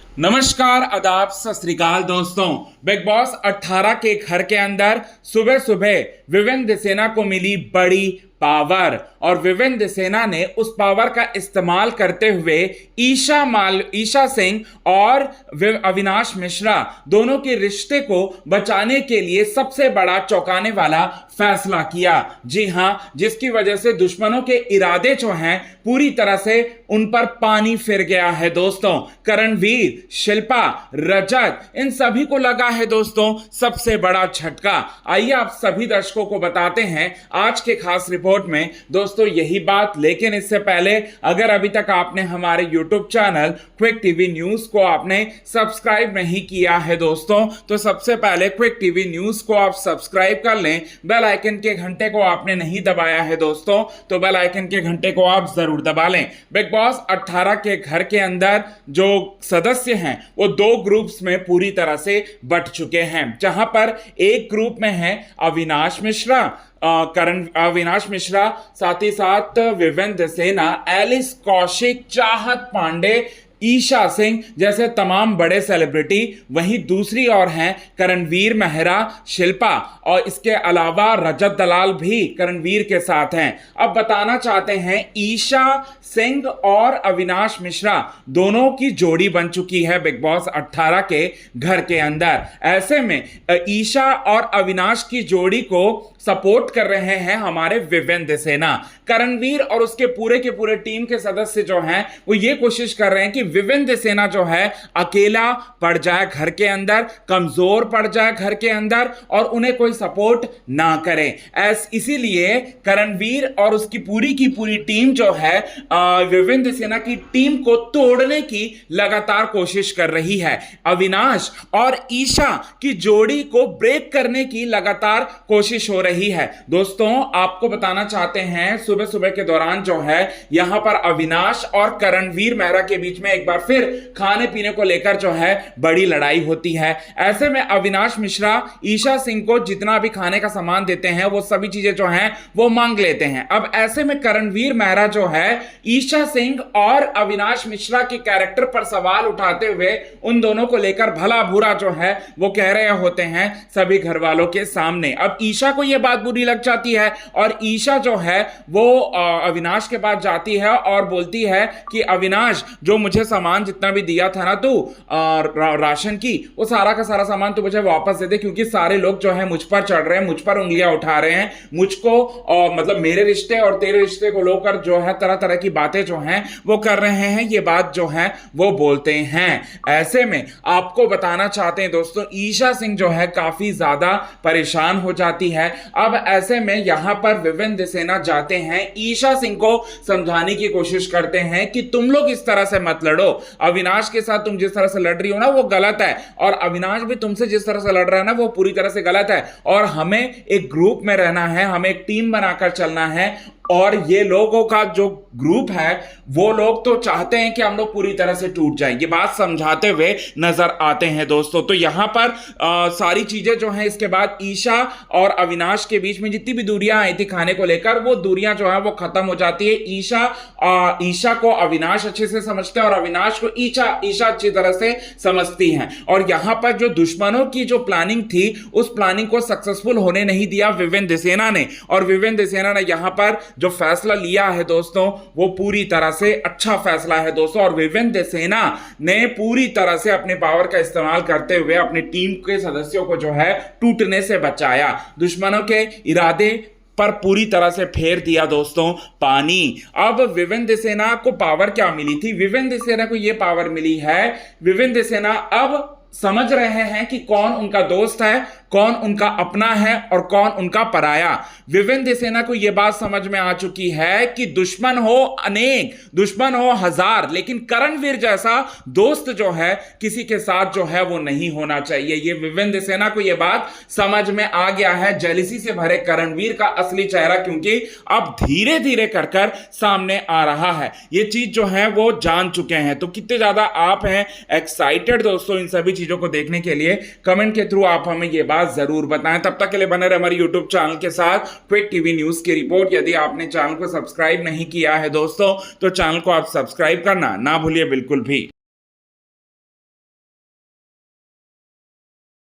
नमस्कार, आदाब, सत श्री अकाल दोस्तों। बिग बॉस 18 के घर के अंदर सुबह सुबह विवेक सेना को मिली बड़ी पावर और विवेक सेना ने उस पावर का इस्तेमाल करते हुए ईशा सिंह और अविनाश मिश्रा दोनों के रिश्ते को बचाने के लिए सबसे बड़ा चौंकाने वाला फैसला किया। जी हां, जिसकी वजह से दुश्मनों के इरादे जो हैं पूरी तरह से उन पर पानी फिर गया है दोस्तों। करणवीर, शिल्पा, रजत, इन सभी को लगा है दोस्तों सबसे बड़ा झटका। आइए आप सभी दर्शकों को बताते हैं आज के खास रिपोर्ट में दोस्तों यही बात। लेकिन इससे पहले अगर अभी तक आपने हमारे YouTube channel quick TV news को आपने सब्सक्राइब नहीं किया है दोस्तों, तो सबसे पहले क्विक टीवी न्यूज को आप सब्सक्राइब कर लें। बेल आइकन के घंटे को आपने नहीं दबाया है दोस्तों, तो बेल आइकन के घंटे को आप जरूर दबा लें। बिग बॉस 18 के घर के अंदर जो सदस्य हैं वो दो ग्रुप्स में पूरी तरह से बंट चुके हैं, जहां पर एक ग्रुप में है अविनाश मिश्रा, साथ ही साथ विवेक सेना, एलिस कौशिक, चाहत पांडे, ईशा सिंह जैसे तमाम बड़े सेलिब्रिटी। वहीं दूसरी ओर हैं करणवीर मेहरा, शिल्पा और इसके अलावा रजत दलाल भी करणवीर के साथ हैं। अब बताना चाहते हैं ईशा सिंह और अविनाश मिश्रा दोनों की जोड़ी बन चुकी है बिग बॉस 18 के घर के अंदर। ऐसे में ईशा और अविनाश की जोड़ी को सपोर्ट कर रहे हैं हमारे विवेक सेना। करणवीर और उसके पूरे के पूरे टीम के सदस्य जो हैं वो ये कोशिश कर रहे हैं कि विवेक सेना जो है अकेला पड़ जाए घर के अंदर, कमजोर पड़ जाए घर के अंदर और उन्हें कोई सपोर्ट ना करे। इसीलिए करणवीर और उसकी पूरी की पूरी टीम जो है विवेक सेना की टीम को तोड़ने की लगातार कोशिश कर रही है। अविनाश और ईशा की जोड़ी को ब्रेक करने की लगातार कोशिश हो रही है। दोस्तों आपको बताना चाहते हैं सुबह सुबह के दौरान जो है यहां पर अविनाश और करणवीर मेहरा के बीच में एक बार फिर खाने पीने को लेकर जो है बड़ी लड़ाई होती है। ऐसे में अविनाश मिश्रा ईशा सिंह को जितना भी खाने का सामान देते हैं वो सभी चीजें जो हैं वो मांग लेते हैं। अब ऐसे में करणवीर मेहरा जो है ईशा सिंह और अविनाश मिश्रा के कैरेक्टर पर सवाल उठाते हुए उन दोनों को लेकर भला बुरा जो है वो कह रहे होते हैं सभी घर वालों के सामने। अब ईशा को यह बात बुरी लग जाती है और ईशा जो है वो अविनाश के पास जाती है और बोलती है कि अविनाश, जो मुझे सामान जितना भी दिया था ना तू राशन की, वो सारा का सारा सामान तू मुझे वापस दे दे, क्योंकि सारे लोग जो है मुझ पर चढ़ रहे हैं, मुझ पर उंगलियां उठा रहे हैं, मुझको मतलब मेरे रिश्ते और तेरे रिश्ते को लेकर जो है तरह तरह की बातें जो हैं वो कर रहे हैं, ये बात जो है वो बोलते हैं। ऐसे में आपको बताना चाहते हैं दोस्तों ईशा सिंह जो है काफी ज्यादा परेशान हो जाती है। अब ऐसे में यहां पर विवेक सेना जाते हैं, ईशा सिंह को समझाने की कोशिश करते हैं कि तुम लोग इस तरह से मत लड़ो, अविनाश के साथ तुम जिस तरह से लड़ रही हो ना वो गलत है और अविनाश भी तुमसे जिस तरह से लड़ रहा है ना वो पूरी तरह से गलत है और हमें एक ग्रुप में रहना है, हमें एक टीम बनाकर चलना है। और ये लोगों का जो ग्रुप है वो लोग तो चाहते हैं कि हम लोग पूरी तरह से टूट जाएं, ये बात समझाते हुए नजर आते हैं दोस्तों। तो यहां पर सारी चीजें जो हैं इसके बाद ईशा और अविनाश के बीच में जितनी भी दूरियां आई थी खाने को लेकर वो दूरियां जो है वो खत्म हो जाती है। ईशा को अविनाश अच्छे से समझते हैं और अविनाश को ईशा अच्छी तरह से समझती हैं। और यहां पर जो दुश्मनों की जो प्लानिंग थी उस प्लानिंग को सक्सेसफुल होने नहीं दिया विवेक सेना ने, और विवेक सेना ने यहां पर जो फैसला लिया है दोस्तों वो पूरी तरह से अच्छा फैसला है दोस्तों। और विवेक सेना ने पूरी तरह से अपने पावर का इस्तेमाल करते हुए अपनी टीम के सदस्यों को जो है टूटने से बचाया, दुश्मनों के इरादे पर पूरी तरह से फेर दिया दोस्तों पानी। अब विवेक सेना को पावर क्या मिली थी? विवेक सेना को यह पावर मिली है, विवेक सेना अब समझ रहे हैं कि कौन उनका दोस्त है, कौन उनका अपना है और कौन उनका पराया। विवेक सेना को यह बात समझ में आ चुकी है कि दुश्मन हो अनेक, दुश्मन हो हजार, लेकिन करणवीर जैसा दोस्त जो है किसी के साथ जो है वो नहीं होना चाहिए। ये विवेक सेना को यह बात समझ में आ गया है। जेलिसी से भरे करणवीर का असली चेहरा क्योंकि अब धीरे धीरे कर सामने आ रहा है, ये चीज जो है वो जान चुके हैं। तो कितने ज्यादा आप हैं एक्साइटेड दोस्तों इन सभी चीजों को देखने के लिए? कमेंट के थ्रू आप हमें यह बात जरूर बताएं। तब तक के लिए बने रहे हमारे YouTube चैनल के साथ क्विक टीवी न्यूज की रिपोर्ट। यदि आपने चैनल को सब्सक्राइब नहीं किया है दोस्तों तो चैनल को आप सब्सक्राइब करना ना भूलिए बिल्कुल भी।